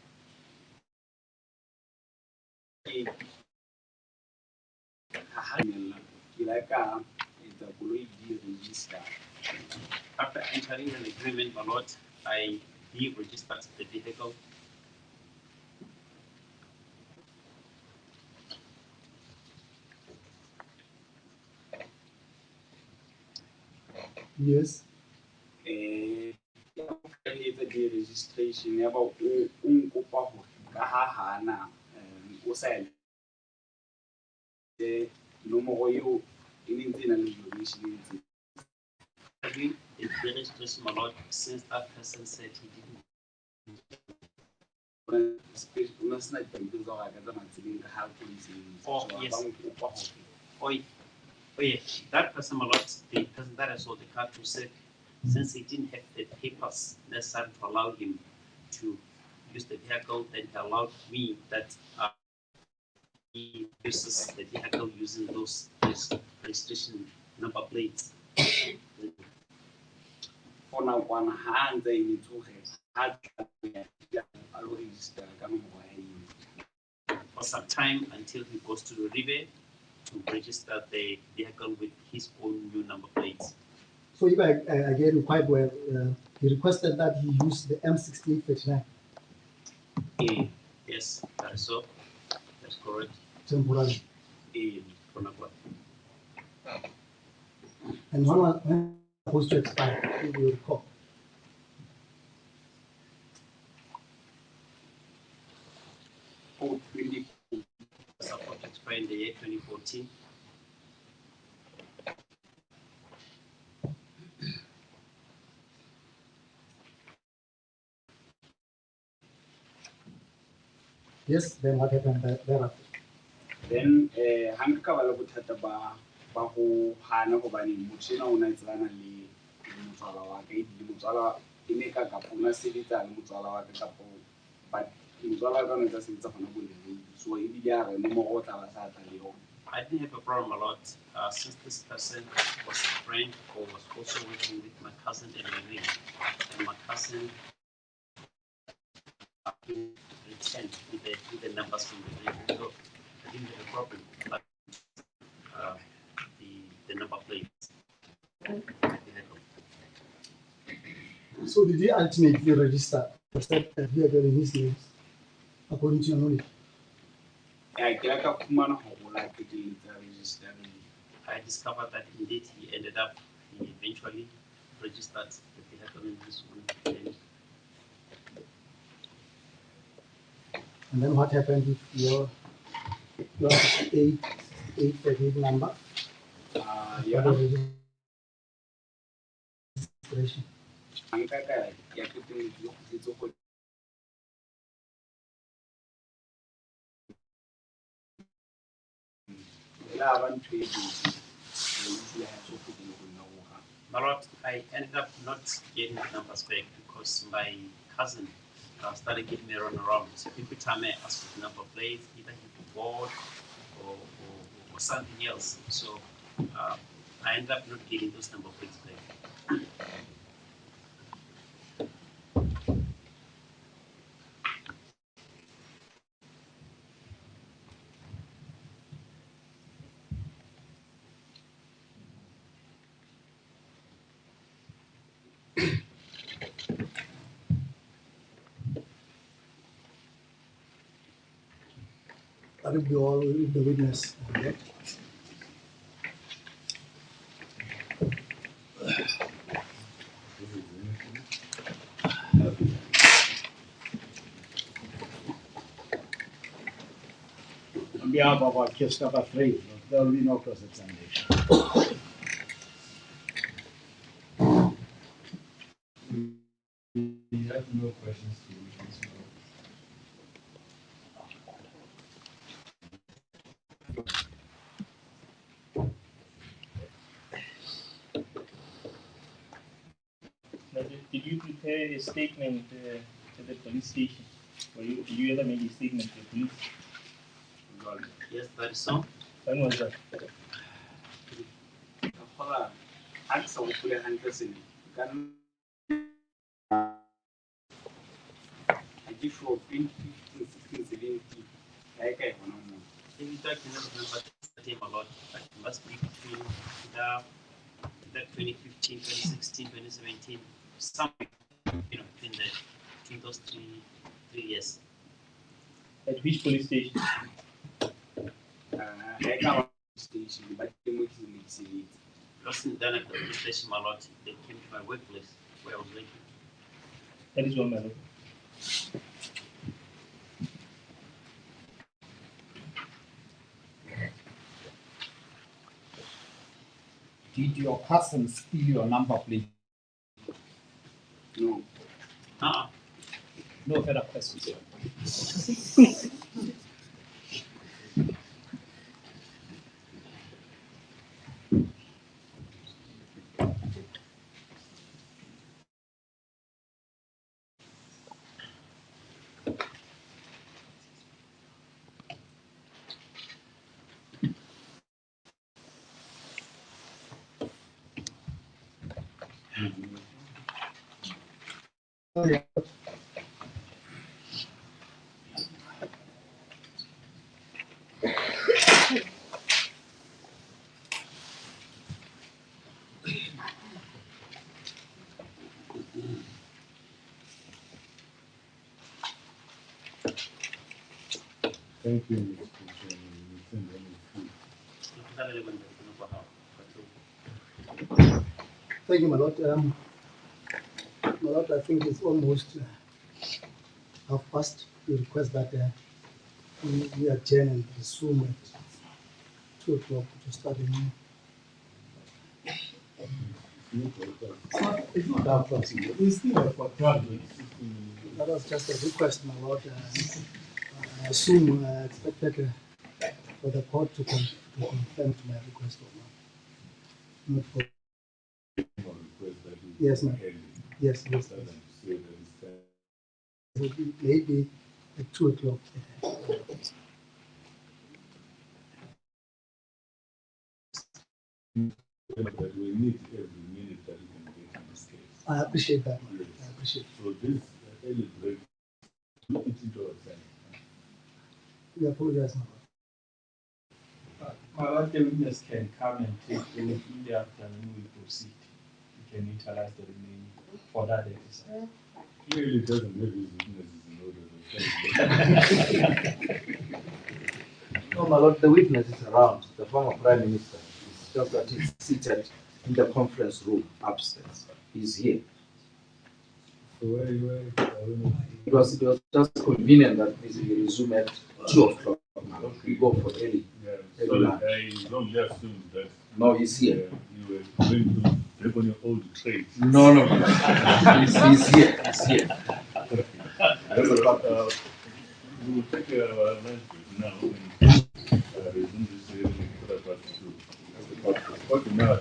After entering an agreement, my lord, I deregistered the vehicle. Yes. Registration ya ba o nkopa hore ka ha hana o sa the nomoro eo e ne ntse e na le violation e itseng. The registration, my lord, since that person said he didn't. Una sena dipampiri tsa gore a ka tsamaya tseleng ka ha police e ntse. Oh, So, yes. ba mo kopa gore Oh, yeah, that person, my lord, the person that I saw the car to said, since he didn't have the papers necessary to allow him to use the vehicle, then he allowed me that he uses the vehicle using those registration number plates. for nakwana ha ntse e le tsogela ha a lo register ka nomoro ya eo. For some time until he goes to the river to register the vehicle with his own new number plates. So if I get him quite well, he requested that he use the M6839 Yes, that is so. That's correct. temporarily. For Nakwa. And when was supposed to expire, if you recall? For 20 Support to expire in the year 2014. Yes, then what happened thereafter? then ha nka ba le bothata ba go hana gobane motho ena o na tsana le motswala wa ka ebile motswala e ne ka kapona sebetsa le motswala wa ka kapo but motswala wa ka o ne tsa sebetsa gona bo le so ebile a re nomoro o tla ba sa tla le yona. I didn't have a problem a lot since this person was a friend or was also working with my cousin in the ring. And my cousin returned with the numbers from the ring. So I didn't have a problem. But the number plates. So did he ultimately register the vehicle in his name, according to your knowledge? Ke la ka fumana go la qetelletse a registering. I discovered that indeed he eventually registered the vehicle in his own name. And then what happened with your 838 number? Yeah. For the registration. Anka ka ya qetelletse go tsetso go la ba ntho e My lord, I ended up not getting the numbers back because my cousin started giving me a run around. So every time I asked for the number plate, either he was bored or something else. So I ended up not getting those number plates back. That would be all if the witness. Okay? On behalf of our case number 3, there will be no cross-examination. We have no questions to witness now. Now, did you prepare a statement to the police station? Or did you ever make a statement to the police? Yes, that is so. When was that? gola ha ke sa gopole hantle sene ka ke sure 2015, 16, 17 ga e ka e bona moo. If you don't remember the time a lot, but it must be between the 2015, 2016, 2017, somewhere, between those three years. At which police station? Ha e ka ba station ba ke mo ke mo sebetsa. Wasn't done at the police station a lot. They came to my workplace where I was working. That is one man. Did your cousin steal your number plate? No. No further questions. Thank you, Mr. Chairman. We send any food. Thank you, my lord. My lord, I think it's almost half past. We request that we adjourn and resume at 2 o'clock to start the meeting. It's not half past. It's still for 12 minutes. That was just a request, my lord. I assume I expected for the court to confirm to my request or not. Not for, yes, ma'am. Yes, yes. Maybe at 2 o'clock. But we need every minute that we can get in this case. I appreciate that. Yes. I appreciate it. So this early break, look into our time. We apologize, my lord. My lord, the witness can come and take the in the afternoon. We proceed. We can utilize the remaining for that exercise. Clearly doesn't have his witnesses in order. No, my lord, the witness is around, the former Prime Minister. It's just that he's seated in the conference room upstairs. He's here. So where It was just convenient that we resume at 2 o'clock. We go for early. Yeah, Early sorry, lunch. I don't just assume that No, he's here. you were going to take on your old trade. No. He's here. He's here. We will take our lunch break now and resume this hearing at 2:15. Okay, now,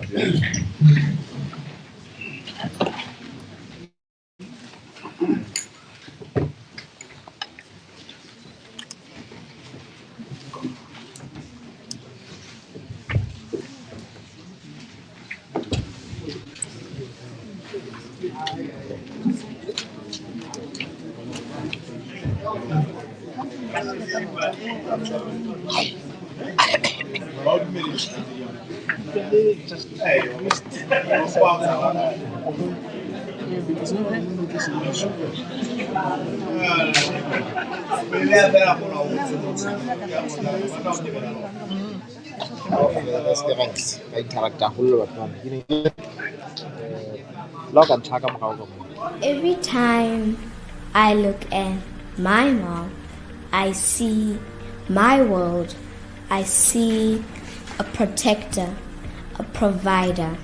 Every time I look at my mom, I see my world. I see a protector, a provider.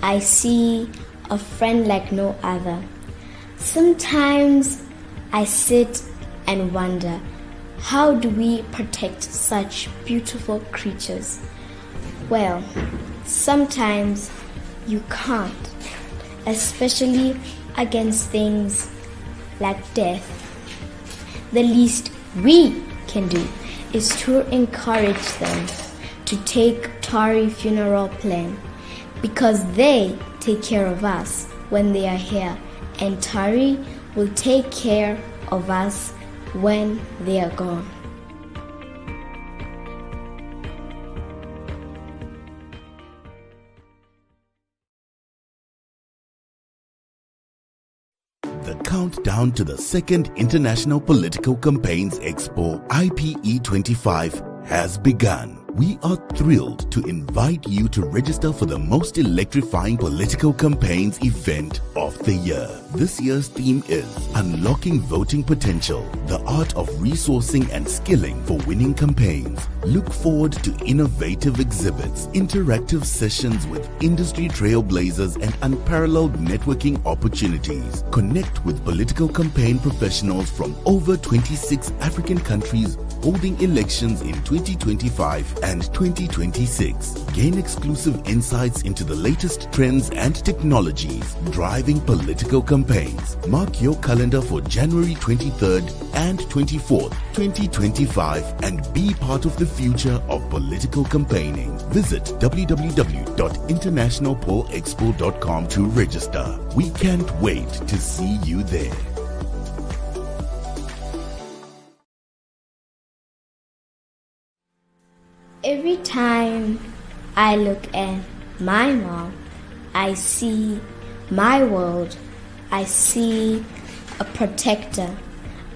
I see a friend like no other. Sometimes I sit and wonder, how do we protect such beautiful creatures? Well, sometimes you can't, especially against things like death. The least we can do is to encourage them to take Tori funeral plan, because they take care of us when they are here, and Tori will take care of us when they are gone. The countdown to the second International Political Campaigns Expo IPE 25 has begun, We are thrilled to invite you to register for the most electrifying political campaigns event of the year. This year's theme is Unlocking Voting Potential, the art of resourcing and skilling for winning campaigns. Look forward to innovative exhibits, interactive sessions with industry trailblazers and unparalleled networking opportunities. Connect with political campaign professionals from over 26 African countries holding elections in 2025 and 2026. Gain exclusive insights into the latest trends and technologies driving political campaigns. Mark your calendar for January 23rd and 24th, 2025 and be part of the future of political campaigning. Visit www.internationalpollexpo.com to register. We can't wait to see you there. Every time I look at my mom, I see my world. I see a protector,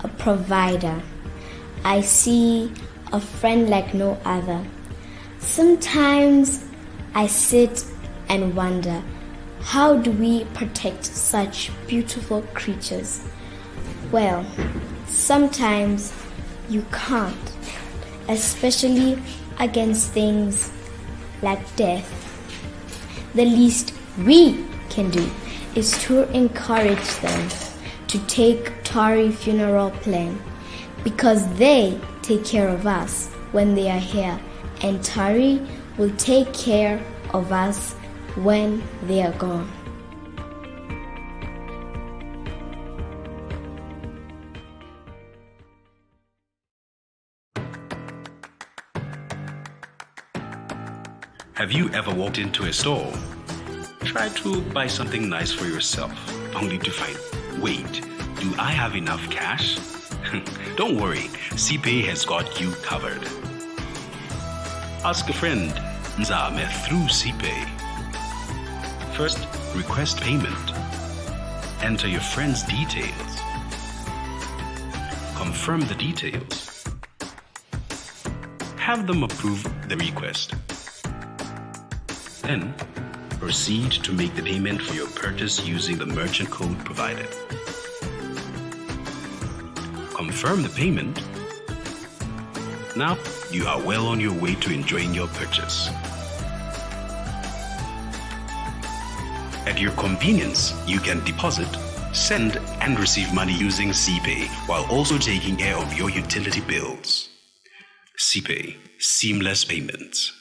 a provider. I see a friend like no other. Sometimes I sit and wonder, how do we protect such beautiful creatures? Well, sometimes you can't, especially against things like death. The least we can do is to encourage them to take Tori funeral plan, because they take care of us when they are here, and Tori will take care of us when they are gone. Have you ever walked into a store, tried to buy something nice for yourself, only to find, wait, do I have enough cash? Don't worry, CPay has got you covered. Ask a friend, Nzame through CPay. First, request payment. Enter your friend's details. Confirm the details. Have them approve the request. Then, proceed to make the payment for your purchase using the merchant code provided. Confirm the payment. Now, you are well on your way to enjoying your purchase. At your convenience, you can deposit, send, and receive money using CPay while also taking care of your utility bills. CPay, seamless payments.